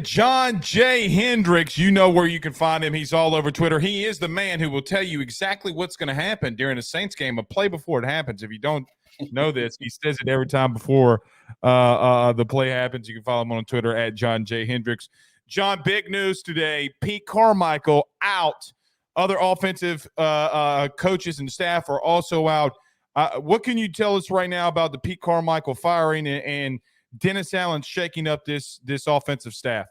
John J. Hendrix, you know where you can find him. He's all over Twitter. He is the man who will tell you exactly what's going to happen during a Saints game, a play before it happens. If you don't know this, he says it every time before the play happens. You can follow him on Twitter at John J. Hendrix. John, big news today. Pete Carmichael out. Other offensive coaches and staff are also out. What can you tell us right now about the Pete Carmichael firing and Dennis Allen shaking up this offensive staff?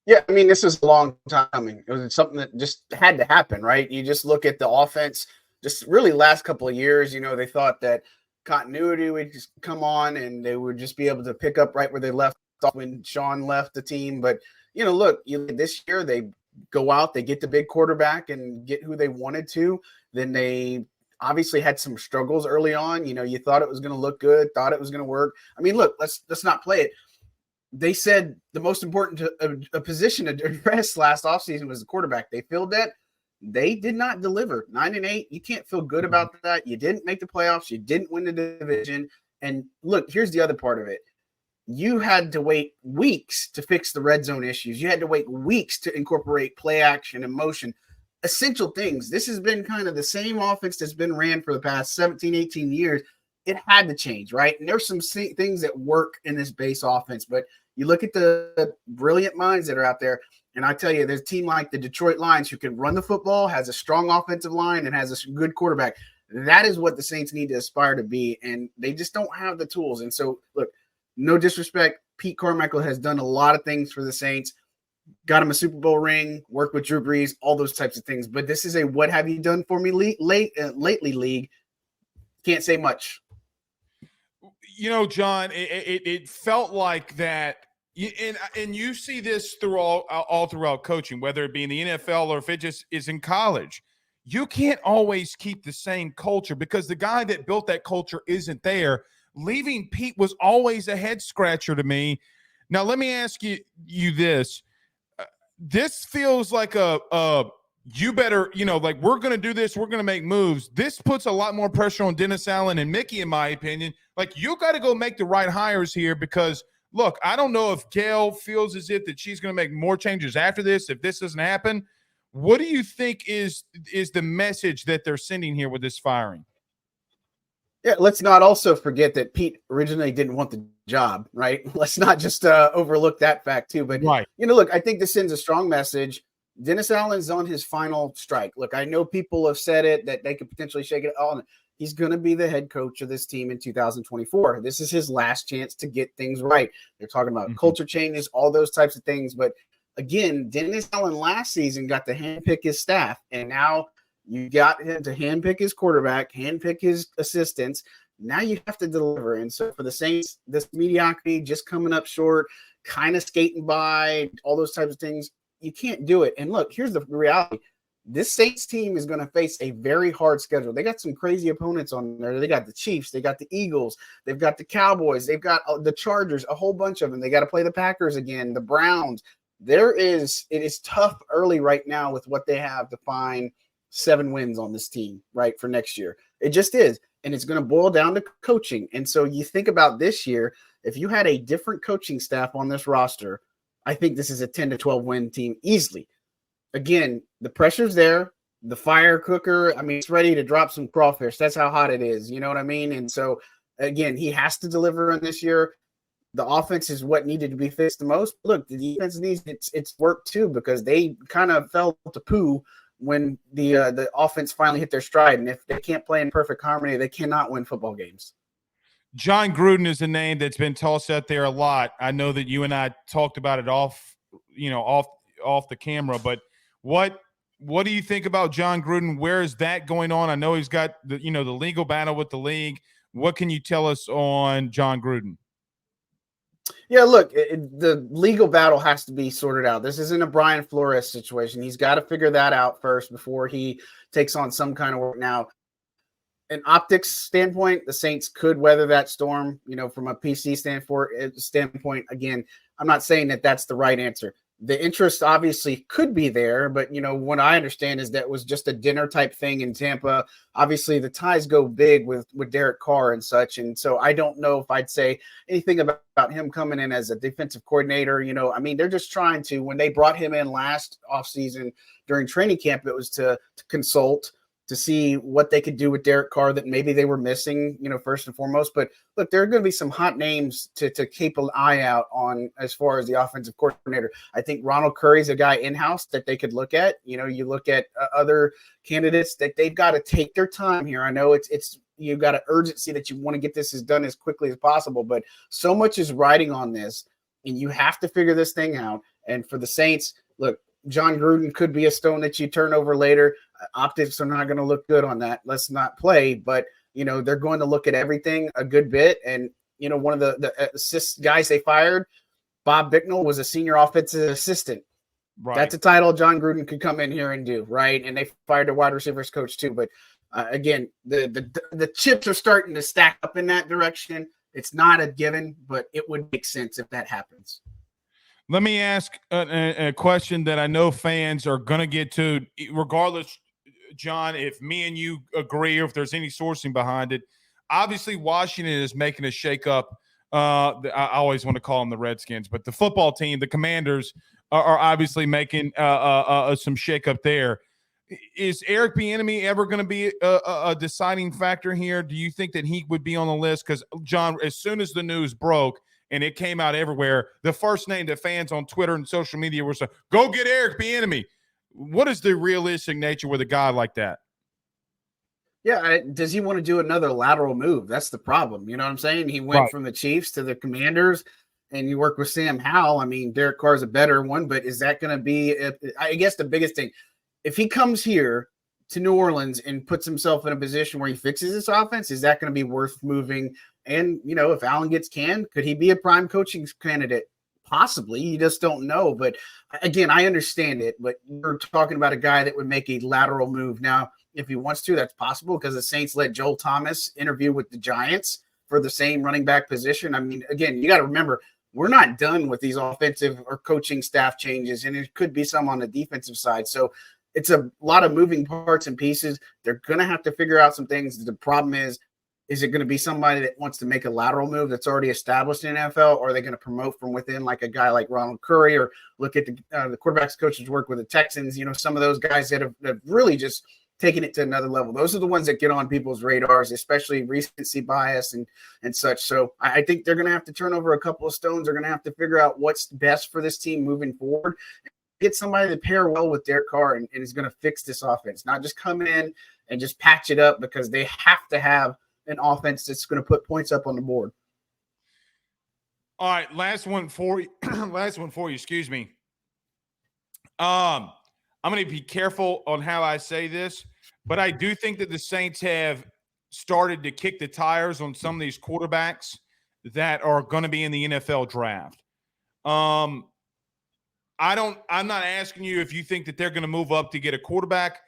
Yeah, I mean, this was a long time coming. It was something that just had to happen, right? You just look at the offense, just really last couple of years, they thought that continuity would just come on and they would just be able to pick up right where they left off when Sean left the team. But, look, this year they go out, they get the big quarterback and get who they wanted to. Then they obviously had some struggles early on. You thought it was going to look good, thought it was going to work. I mean, look, let's not play it. They said the most important position to address last offseason was the quarterback. They filled that. They did not deliver. 9-8. You can't feel good about that. You didn't make the playoffs. You didn't win the division. And look, here's the other part of it. You had to wait weeks to fix the red zone issues. You had to wait weeks to incorporate play action and motion. Essential things. This has been kind of the same offense that's been ran for the past 17, 18 years. It had to change, right? And there's some things that work in this base offense, but you look at the brilliant minds that are out there, and I tell you, there's a team like the Detroit Lions who can run the football, has a strong offensive line, and has a good quarterback. That is what the Saints need to aspire to be, and they just don't have the tools. And so, look, no disrespect, Pete Carmichael has done a lot of things for the Saints. Got him a Super Bowl ring, worked with Drew Brees, all those types of things. But this is a what have you done for me lately league. Can't say much. John, it felt like that, and you see this through all throughout coaching, whether it be in the NFL or if it just is in college. You can't always keep the same culture because the guy that built that culture isn't there. Leaving Pete was always a head scratcher to me. Now, let me ask you this. This feels like you better, like we're going to do this. We're going to make moves. This puts a lot more pressure on Dennis Allen and Mickey, in my opinion. Like, you got to go make the right hires here because, look, I don't know if Gail feels as if that she's going to make more changes after this, if this doesn't happen. What do you think is the message that they're sending here with this firing? Yeah, let's not also forget that Pete originally didn't want the job, right? Let's not just overlook that fact too. But, right. Look, I think this sends a strong message. Dennis Allen's on his final strike. Look, I know people have said it, that they could potentially shake it on. He's going to be the head coach of this team in 2024. This is his last chance to get things right. They're talking about culture changes, all those types of things. But again, Dennis Allen last season got to handpick his staff, and now you got him to handpick his quarterback, handpick his assistants. Now you have to deliver. And so for the Saints, this mediocrity, just coming up short, kind of skating by, all those types of things, you can't do it. And look, here's the reality. This Saints team is going to face a very hard schedule. They got some crazy opponents on there. They got the Chiefs. They got the Eagles. They've got the Cowboys. They've got the Chargers, a whole bunch of them. They got to play the Packers again, the Browns. It is tough early right now with what they have to find 7 wins on this team, right, for next year. It just is. And it's going to boil down to coaching. And so you think about this year, if you had a different coaching staff on this roster, I think this is a 10 to 12 win team easily. Again, the pressure's there. The fire cooker, I mean, it's ready to drop some crawfish. That's how hot it is. You know what I mean? And so, again, he has to deliver in this year. The offense is what needed to be fixed the most. Look, the defense needs its work too, because they kind of fell to poo when the offense finally hit their stride. And if they can't play in perfect harmony, they cannot win football games. John Gruden is a name that's been tossed out there a lot. I know that you and I talked about it off the camera, but what do you think about John Gruden? Where is that going on? I know he's got the legal battle with the league. What can you tell us on John Gruden? Yeah, look, the legal battle has to be sorted out. This isn't a Brian Flores situation. He's got to figure that out first before he takes on some kind of work. Now, an optics standpoint, the Saints could weather that storm. From a PC standpoint, again, I'm not saying that that's the right answer. the interest obviously could be there, but what I understand is that was just a dinner type thing in Tampa. Obviously, the ties go big with Derek Carr and such, and so I don't know if I'd say anything about him coming in as a defensive coordinator. I mean, they're just trying to. When they brought him in last offseason during training camp, it was to consult, to see what they could do with Derek Carr that maybe they were missing, first and foremost. But look, there are going to be some hot names to keep an eye out on as far as the offensive coordinator. I think Ronald Curry's a guy in-house that they could look at. You look at other candidates that they've got to take their time here. I know it's you've got an urgency that you want to get this done as quickly as possible, but so much is riding on this, and you have to figure this thing out. And for the Saints, look, John Gruden could be a stone that you turn over later. Optics are not going to look good on that. Let's not play, but they're going to look at everything a good bit. And one of the assist guys they fired, Bob Bicknell, was a senior offensive assistant. Right. That's a title John Gruden could come in here and do, right? And they fired a wide receivers coach too. But again, the chips are starting to stack up in that direction. It's not a given, but it would make sense if that happens. Let me ask a question that I know fans are going to get to, regardless, John, if me and you agree or if there's any sourcing behind it. Obviously, Washington is making a shakeup. I always want to call them the Redskins, but the football team, the Commanders, are obviously making some shakeup there. Is Eric Bieniemy ever going to be a deciding factor here? Do you think that he would be on the list? Because, John, as soon as the news broke, and it came out everywhere, the first name that fans on Twitter and social media were saying, go get Eric Bieniemy. What is the realistic nature with a guy like that? Yeah, does he want to do another lateral move? That's the problem. You know what I'm saying? He went from the Chiefs to the Commanders, and you work with Sam Howell. I mean, Derek Carr is a better one, but is that going to be – I guess the biggest thing, if he comes here to New Orleans and puts himself in a position where he fixes this offense, is that going to be worth moving? And, if Allen gets canned, could he be a prime coaching candidate? Possibly. You just don't know. But, again, I understand it. But we're talking about a guy that would make a lateral move. Now, if he wants to, that's possible because the Saints let Joel Thomas interview with the Giants for the same running back position. I mean, again, you got to remember, we're not done with these offensive or coaching staff changes, and it could be some on the defensive side. So it's a lot of moving parts and pieces. They're going to have to figure out some things. The problem is it going to be somebody that wants to make a lateral move that's already established in NFL, or are they going to promote from within like a guy like Ronald Curry, or look at the quarterbacks coaches work with the Texans, some of those guys that have really just taken it to another level. Those are the ones that get on people's radars, especially recency bias and such. So I think they're going to have to turn over a couple of stones. They're going to have to figure out what's best for this team moving forward. Get somebody to pair well with Derek Carr and is going to fix this offense, not just come in and just patch it up, because they have to have an offense that's going to put points up on the board. All right, last one for you. Excuse me. I'm going to be careful on how I say this, but I do think that the Saints have started to kick the tires on some of these quarterbacks that are going to be in the NFL draft. I'm not asking you if you think that they're going to move up to get a quarterback,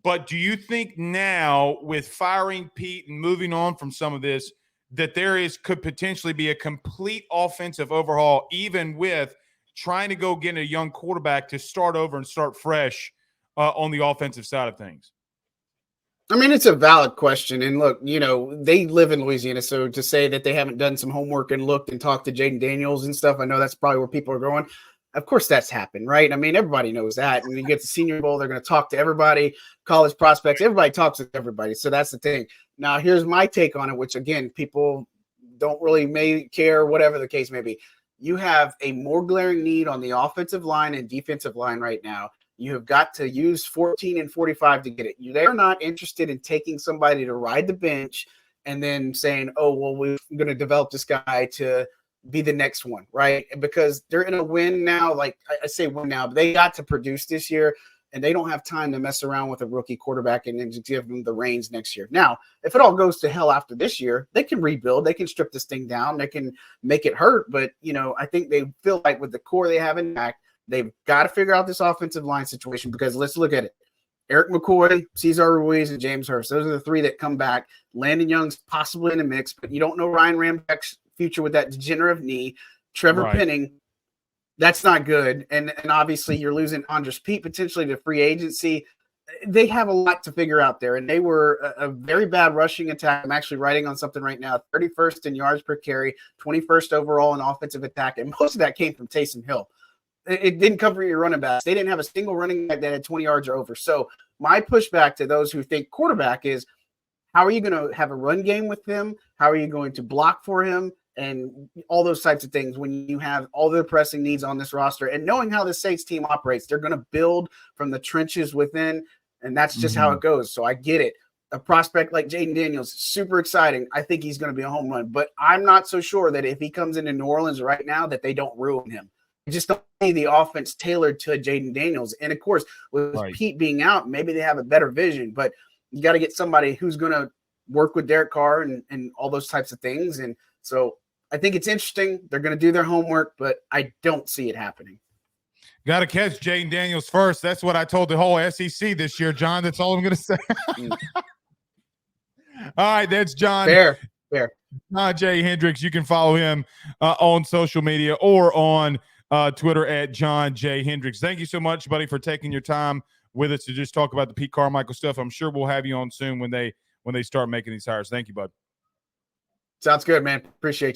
but do you think now, with firing Pete and moving on from some of this, that could potentially be a complete offensive overhaul, even with trying to go get a young quarterback to start over and start fresh on the offensive side of things? I mean, it's a valid question. And look, they live in Louisiana, so to say that they haven't done some homework and looked and talked to Jaden Daniels and stuff, I know that's probably where people are going. Of course, that's happened, right? I mean, everybody knows that. And when you get to Senior Bowl, they're going to talk to everybody, college prospects. Everybody talks to everybody. So that's the thing. Now, here's my take on it, which, again, people don't really may care, whatever the case may be. You have a more glaring need on the offensive line and defensive line right now. You have got to use 14 and 45 to get it. They're not interested in taking somebody to ride the bench and then saying, oh, well, we're going to develop this guy to be the next one, right? Because they're in a win now. Like I say win now, but they got to produce this year, and they don't have time to mess around with a rookie quarterback and then just give them the reins next year. Now, if it all goes to hell after this year, they can rebuild. They can strip this thing down. They can make it hurt. But, I think they feel like with the core they have in back, they've got to figure out this offensive line situation, because let's look at it. Eric McCoy, Cesar Ruiz, and James Hurst. Those are the three that come back. Landon Young's possibly in the mix, but you don't know Ryan Rambeck's future with that degenerative knee. Trevor Penning, That's not good. And obviously you're losing Andres Pete potentially to free agency. They have a lot to figure out there, and they were a very bad rushing attack. I'm actually writing on something right now, 31st in yards per carry, 21st overall in offensive attack, and most of that came from Taysom Hill. It didn't come from your running backs. They didn't have a single running back that had 20 yards or over. So my pushback to those who think quarterback is, how are you going to have a run game with him? How are you going to block for him? And all those types of things when you have all the pressing needs on this roster. And knowing how the Saints team operates, they're going to build from the trenches within, and that's just how it goes. So I get it. A prospect like Jaden Daniels, super exciting. I think he's going to be a home run, but I'm not so sure that if he comes into New Orleans right now that they don't ruin him. I just don't see the offense tailored to Jaden Daniels. And, of course, with Pete being out, maybe they have a better vision, but you got to get somebody who's going to work with Derek Carr and all those types of things. And so I think it's interesting. They're going to do their homework, but I don't see it happening. Got to catch Jaden Daniels first. That's what I told the whole SEC this year, John. That's all I'm going to say. All right, that's John. Fair. John J. Hendrix. You can follow him on social media or on Twitter at John J. Hendrix. Thank you so much, buddy, for taking your time with us to just talk about the Pete Carmichael stuff. I'm sure we'll have you on soon when they start making these hires. Thank you, bud. Sounds good, man. Appreciate you.